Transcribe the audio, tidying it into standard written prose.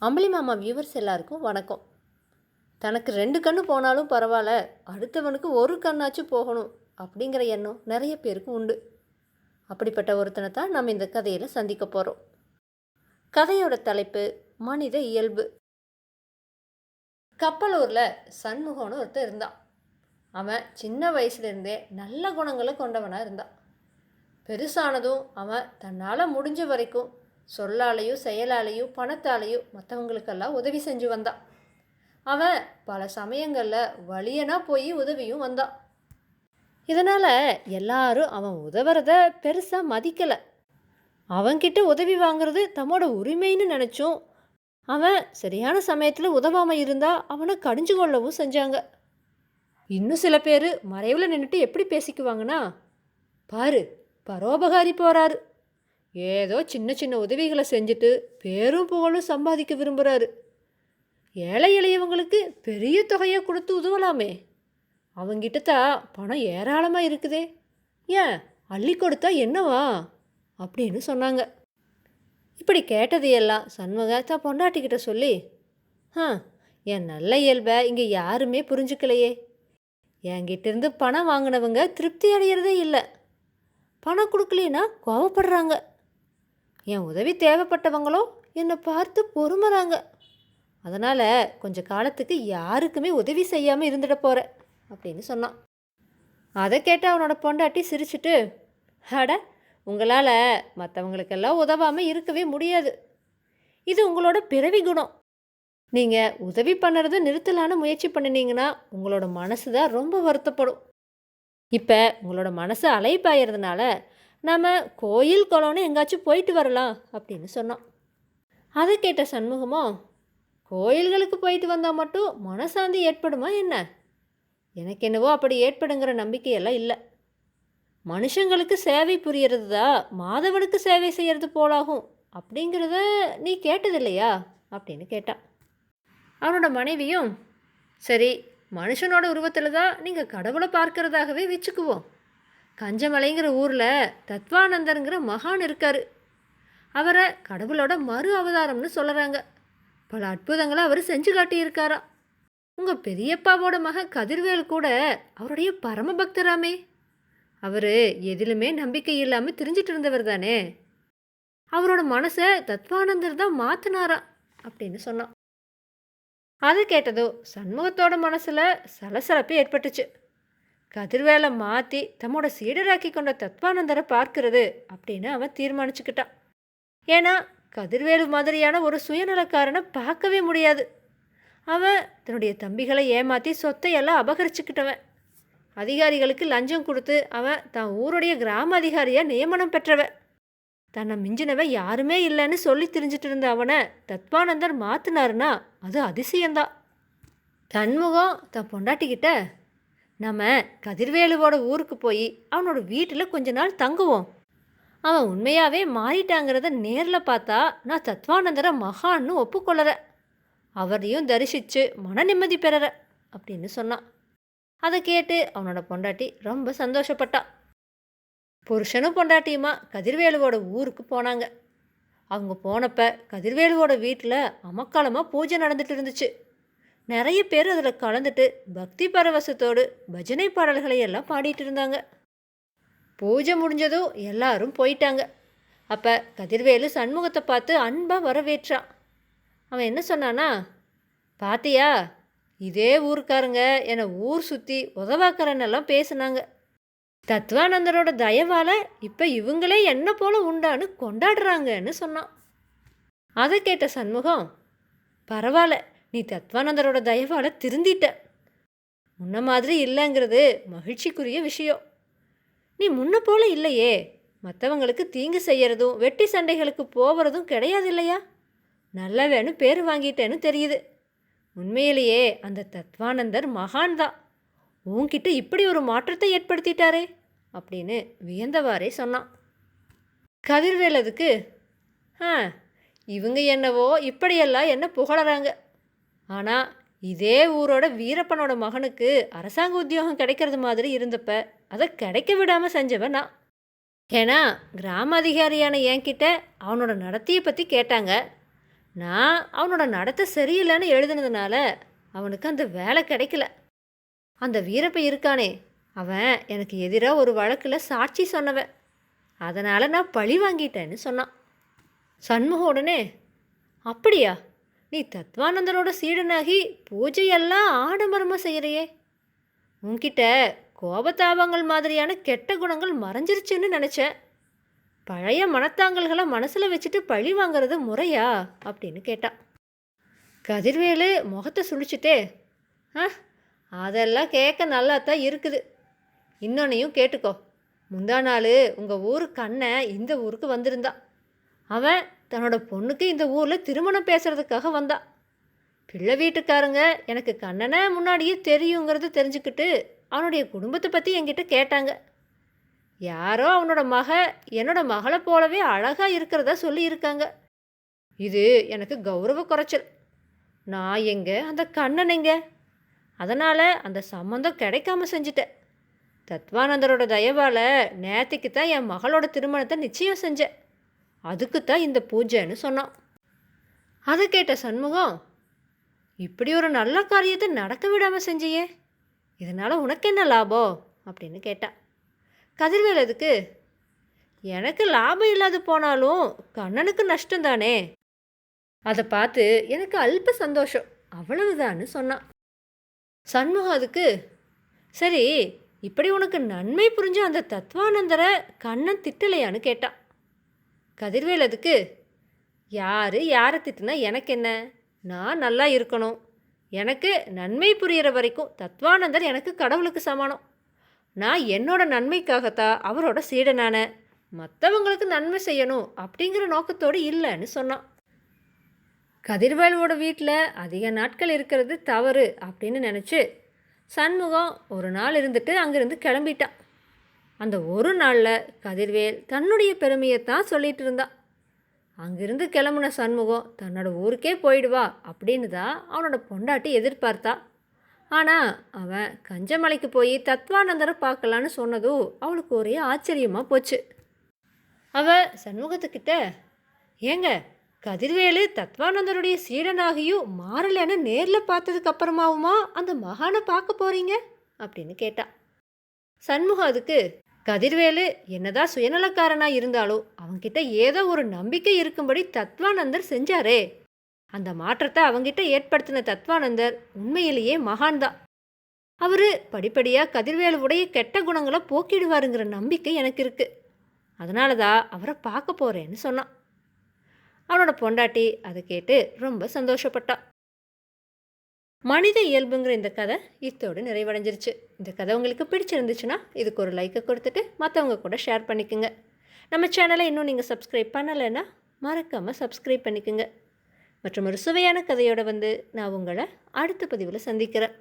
அம்பளி மாமா வியூவர்ஸ் எல்லாருக்கும் வணக்கம். தனக்கு 2 கண்ணு போனாலும் பரவாயில்ல, அடுத்தவனுக்கு ஒரு கண்ணாச்சும் போகணும் அப்படிங்கிற எண்ணம் நிறைய பேருக்கு உண்டு. அப்படிப்பட்ட ஒருத்தனை தான் நம்ம இந்த கதையில் சந்திக்க போகிறோம். கதையோட தலைப்பு மனித இயல்பு. கப்பலூரில் சண்முகம்னு ஒருத்தர் இருந்தான். அவன் சின்ன வயசுலேருந்தே நல்ல குணங்களை கொண்டவனாக இருந்தான். பெருசானதும் அவன் தன்னால் முடிஞ்ச வரைக்கும் சொல்லாலேயும் செயலாலேயும் பணத்தாலேயும் மற்றவங்களுக்கெல்லாம் உதவி செஞ்சு வந்தான். அவன் பல சமயங்களில் வலியனா போய் உதவியும் வந்தான். இதனால் எல்லாரும் அவன் உதவுறத பெருசாக மதிக்கலை. அவன்கிட்ட உதவி வாங்கிறது தம்மோட உரிமைன்னு நினச்சும் அவன் சரியான சமயத்தில் உதவாமல் இருந்தால் அவனை கடிஞ்சு கொள்ளவும் செஞ்சாங்க. இன்னும் சில பேர் மறைவில் நின்றுட்டு எப்படி பேசிக்குவாங்கன்னா, பாரு பரோபகாரி போகிறாரு, ஏதோ சின்ன சின்ன உதவிகளை செஞ்சுட்டு பேரும் புகழும் சம்பாதிக்க விரும்புகிறாரு, ஏழை எளியவங்களுக்கு பெரிய தொகையை கொடுத்து உதவலாமே, அவங்கிட்ட தான் பணம் ஏராளமாக இருக்குதே, ஏன் அள்ளி கொடுத்தா என்னவா அப்படின்னு சொன்னாங்க. இப்படி கேட்டதையெல்லாம் சண்முக தான் பொண்டாட்டிக்கிட்ட சொல்லி, என் நல்ல இயல்பை இங்கே யாருமே புரிஞ்சுக்கலையே, என்கிட்டேருந்து பணம் வாங்கினவங்க திருப்தி அடைகிறதே இல்லை, பணம் கொடுக்கலனா கோவப்படுறாங்க, என் உதவி தேவைப்பட்டவங்களோ என்னை பார்த்து பொறுமுறாங்க, அதனால் கொஞ்சம் காலத்துக்கு யாருக்குமே உதவி செய்யாமல் இருந்துட போகிறேன் அப்படின்னு சொன்னான். அதை கேட்டு அவனோட பொண்டாட்டி சிரிச்சுட்டு, அட உங்களால் மற்றவங்களுக்கெல்லாம் உதவாமல் இருக்கவே முடியாது, இது உங்களோட பிறவி குணம், நீங்கள் உதவி பண்ணுறதை நிறுத்தலான்னு முயற்சி பண்ணினீங்கன்னா உங்களோட மனசு தான் ரொம்ப வருத்தப்படும். இப்போ உங்களோட மனசு அலைப்பாயறதுனால நம்ம கோயில் குளம்னு எங்காச்சும் போயிட்டு வரலாம் அப்படின்னு சொன்னோம். அதை கேட்ட சண்முகமோ, கோயில்களுக்கு போயிட்டு வந்தால் மட்டும் மனசாந்தி ஏற்படுமா என்ன? எனக்கு என்னவோ அப்படி ஏற்படுங்கிற நம்பிக்கையெல்லாம் இல்லை. மனுஷங்களுக்கு சேவை புரியறது தான் மாதவனுக்கு சேவை செய்கிறது போலாகும் அப்படிங்கிறத நீ கேட்டதில்லையா அப்படின்னு கேட்டான். அவனோட மனைவியும், சரி மனுஷனோட உருவத்தில் தான் நீங்கள் கடவுளை பார்க்கறதாகவே வச்சுக்குவோம், கஞ்சமலைங்கிற ஊரில் தத்வானந்தருங்கிற மகான் இருக்கார், அவரை கடவுளோட மறு அவதாரம்னு சொல்கிறாங்க, பல அற்புதங்களை அவர் செஞ்சு காட்டியிருக்காராம், உங்கள் பெரியப்பாவோட மகன் கதிர்வேல் கூட அவருடைய பரம பக்தராமே, அவர் எதிலுமே நம்பிக்கை இல்லாமல் திரிஞ்சிட்டு இருந்தவர் தானே, அவரோட மனசை தத்வானந்தர் தான் மாற்றினாராம் அப்படின்னு சொன்னான். அதை கேட்டதோ சண்முகத்தோட மனசில் சலசலப்பு ஏற்பட்டுச்சு. கதிர்வேலை மாற்றி தம்மோட சீடராக்கி கொண்ட தத்வானந்தரை பார்க்கறது அப்படின்னு அவன் தீர்மானிச்சுக்கிட்டான். ஏன்னா கதிர்வேலு மாதிரியான ஒரு சுயநலக்காரனை பார்க்கவே முடியாது. அவன் தன்னுடைய தம்பிகளை ஏமாற்றி சொத்தையெல்லாம் அபகரிச்சுக்கிட்டவன், அதிகாரிகளுக்கு லஞ்சம் கொடுத்து அவன் தான் ஊருடைய கிராம அதிகாரியாக நியமனம் பெற்றவன், தன்னை மிஞ்சினவன் யாருமே இல்லைன்னு சொல்லி தெரிஞ்சிட்டு இருந்த அவனை தத்வானந்தர் மாற்றினாருன்னா அது அதிசயந்தான். தன்முகம் தன் பொண்டாட்டிக்கிட்ட, நம்ம கதிர்வேலுவோட ஊருக்கு போய் அவனோட வீட்டில் கொஞ்ச நாள் தங்குவோம், அவன் உண்மையாகவே மாறிட்டாங்கிறத நேரில் பார்த்தா நான் தத்வானந்தரை மகான்னு ஒப்புக்கொள்ளறேன், அவரையும் தரிசித்து மன நிம்மதி பெறற அப்படின்னு சொன்னான். அதை கேட்டு அவனோட பொண்டாட்டி ரொம்ப சந்தோஷப்பட்டான். புருஷனும் பொண்டாட்டியுமா கதிர்வேலுவோட ஊருக்கு போனாங்க. அவங்க போனப்போ கதிர்வேலுவோட வீட்டில் அமக்காலமாக பூஜை நடந்துட்டு இருந்துச்சு. நிறைய பேர் அதில் கலந்துட்டு பக்தி பரவசத்தோடு பஜனை பாடல்களை எல்லாம் பாடிட்டு இருந்தாங்க. பூஜை முடிஞ்சதும் எல்லாரும் போயிட்டாங்க. அப்போ கதிர்வேலு சண்முகத்தை பார்த்து அன்பாக வரவேற்றான். அவன் என்ன சொன்னானா, பாத்தியா இதே ஊருக்காரங்க என்னை ஊர் சுற்றி உதவாக்கறன்னெல்லாம் பேசுனாங்க, தத்வானந்தரோட தயவால் இப்போ இவங்களே என்ன போல உண்டான்னு கொண்டாடுறாங்கன்னு சொன்னான். அதை கேட்ட சண்முகம், பரவாயில்ல நீ தத்வானந்தரோட தயவால் திருந்திட்ட, முன்ன மாதிரி இல்லைங்கிறது மகிழ்ச்சிக்குரிய விஷயம், நீ முன்ன போல இல்லையே, மற்றவங்களுக்கு தீங்கு செய்யறதும் வெட்டி சண்டைகளுக்கு போகிறதும் கிடையாது இல்லையா, நல்லவேன்னு பேர் வாங்கிட்டேன்னு தெரியுது, உண்மையிலேயே அந்த தத்வானந்தர் மகான் தான், உன்கிட்ட இப்படி ஒரு மாற்றத்தை ஏற்படுத்திட்டாரே அப்படின்னு வியந்தவாறே சொன்னான். கதிர்வேல் அதுக்கு, இவங்க என்னவோ இப்படியெல்லாம் என்ன புகழறாங்க, ஆனால் இதே ஊரோட வீரப்பனோட மகனுக்கு அரசாங்க உத்தியோகம் கிடைக்கிறது மாதிரி இருந்தப்ப அதை கிடைக்க விடாமல் செஞ்சவன் நான். ஏன்னா கிராம அதிகாரியான என்கிட்ட அவனோட நடத்தையை பற்றி கேட்டாங்க, நான் அவனோட நடத்தை சரியில்லைன்னு எழுதுனதுனால அவனுக்கு அந்த வேலை கிடைக்கல. அந்த வீரப்பன் இருக்கானே, அவன் எனக்கு எதிராக ஒரு வழக்கில் சாட்சி சொன்னவன். அதனால் நான் பழி வாங்கிட்டேன்னு சொன்னான். சண்முகம் உடனே, அப்படியா, நீ தத்வானந்தரோட சீடனாகி பூஜையெல்லாம் ஆடம்பரமாக செய்கிறையே, உன்கிட்ட கோபதாபங்கள் மாதிரியான கெட்ட குணங்கள் மறைஞ்சிருச்சுன்னு நினச்சேன். பழைய மனத்தாங்கல்களை மனசில் வச்சுட்டு பழி வாங்கிறது முறையா அப்படின்னு கேட்டான். கதிர்வேலு முகத்தை சுழிச்சிட்டே, ஆ, அதெல்லாம் கேட்க நல்லா தான் இருக்குது. இன்னொன்னையும் கேட்டுக்கோ. முந்தா நாள் உங்கள் ஊர் கண்ணன் இந்த ஊருக்கு வந்திருந்தான். அவன் தன்னோட பொண்ணுக்கு இந்த ஊரில் திருமணம் பேசுகிறதுக்காக வந்தான். பிள்ளை வீட்டுக்காரங்க எனக்கு கண்ணனை முன்னாடியே தெரியுங்கிறது தெரிஞ்சுக்கிட்டு அவனுடைய குடும்பத்தை பற்றி என்கிட்ட கேட்டாங்க. யாரோ அவனோட என்னோட மகளை போலவே அழகாக இருக்கிறதா சொல்லியிருக்காங்க. இது எனக்கு கௌரவ குறைச்சல். நான் எங்கே, அந்த கண்ணன் எங்கே? அதனால் அந்த சம்மந்தம் கிடைக்காம செஞ்சிட்டேன். தத்வானந்தரோட தயவால் நேற்றுக்கு தான் என் மகளோட திருமணத்தை நிச்சயம் செஞ்சேன். அதுக்குத்தான் இந்த பூஜைன்னு சொன்னான். அதை கேட்ட சண்முகம், இப்படி ஒரு நல்ல காரியத்தை நடக்க விடாமல் செஞ்சியே, இதனால் உனக்கு என்ன லாபம் அப்படின்னு கேட்டான். கதிர்வேல் அதுக்கு, எனக்கு லாபம் இல்லாது போனாலும் கண்ணனுக்கு நஷ்டம்தானே, அதை பார்த்து எனக்கு அல்ப சந்தோஷம், அவ்வளவுதான்னு சொன்னான். சண்முகம் அதுக்கு, சரி, இப்படி உனக்கு நன்மை புரிஞ்ச அந்த தத்வானந்தரை கண்ணன் திட்டலையான்னு கேட்டான். கதிர்வேல் அதுக்கு, யாரை திட்டுனா எனக்கு என்ன, நான் நல்லா இருக்கணும். எனக்கு நன்மை புரிகிற வரைக்கும் தத்வானந்தர் எனக்கு கடவுளுக்கு சமானம். நான் என்னோட நன்மைக்காகத்தான் அவரோட சீடனான, மற்றவங்களுக்கு நன்மை செய்யணும் அப்படிங்கிற நோக்கத்தோடு இல்லைன்னு சொன்னான். கதிர்வேலோட வீட்டில் அதிக நாட்கள் இருக்கிறது தவறு அப்படின்னு நினச்சி சண்முகம் ஒரு நாள் இருந்துட்டு அங்கேருந்து கிளம்பிட்டான். அந்த ஒரு நாளில் கதிர்வேல் தன்னுடைய பெருமையைத்தான் சொல்லிகிட்டு இருந்தான். அங்கிருந்து கிளம்புன சண்முகம் தன்னோட ஊருக்கே போயிடுவா அப்படின்னு தான் அவனோட பொண்டாட்டி எதிர்பார்த்தா. ஆனால் அவன் கஞ்சமலைக்கு போய் தத்வானந்தரை பார்க்கலான்னு சொன்னதும் அவளுக்கு ஒரே ஆச்சரியமாக போச்சு. அவள் சண்முகத்துக்கிட்ட, ஏங்க, கதிர்வேலு தத்வானந்தருடைய சீடனாகியும் மாறலைன்னு நேரில் பார்த்ததுக்கு அப்புறமாவுமா அந்த மகானை பார்க்க போகிறீங்க அப்படின்னு கேட்டான். சண்முகம் அதுக்கு, கதிர்வேலு என்னதான் சுயநலக்காரனாக இருந்தாலும் அவன்கிட்ட ஏதோ ஒரு நம்பிக்கை இருக்கும்படி தத்வானந்தர் செஞ்சாரே, அந்த மாற்றத்தை அவங்கிட்ட ஏற்படுத்தின தத்வானந்தர் உண்மையிலேயே மகான்தான். அவர் படிப்படியாக கதிர்வேலுவுடைய கெட்ட குணங்களை போக்கிடுவாருங்கிற நம்பிக்கை எனக்கு இருக்குது. அதனால தான் அவரை பார்க்க போகிறேன்னு சொன்னான். அவனோட பொண்டாட்டி அதை கேட்டு ரொம்ப சந்தோஷப்பட்டான். மனித இயல்புங்கிற இந்த கதை இத்தோடு நிறைவடைஞ்சிருச்சு. இந்த கதை உங்களுக்கு பிடிச்சிருந்துச்சுன்னா இதுக்கு ஒரு லைக்கை கொடுத்துட்டு மற்றவங்க கூட ஷேர் பண்ணிக்கோங்க. நம்ம சேனலை இன்னும் நீங்கள் சப்ஸ்கிரைப் பண்ணலைன்னா மறக்காமல் சப்ஸ்கிரைப் பண்ணிக்கோங்க. மற்றும் ஒரு சுவையான கதையோடு நான் உங்களை அடுத்த பதிவில் சந்திக்கிறேன்.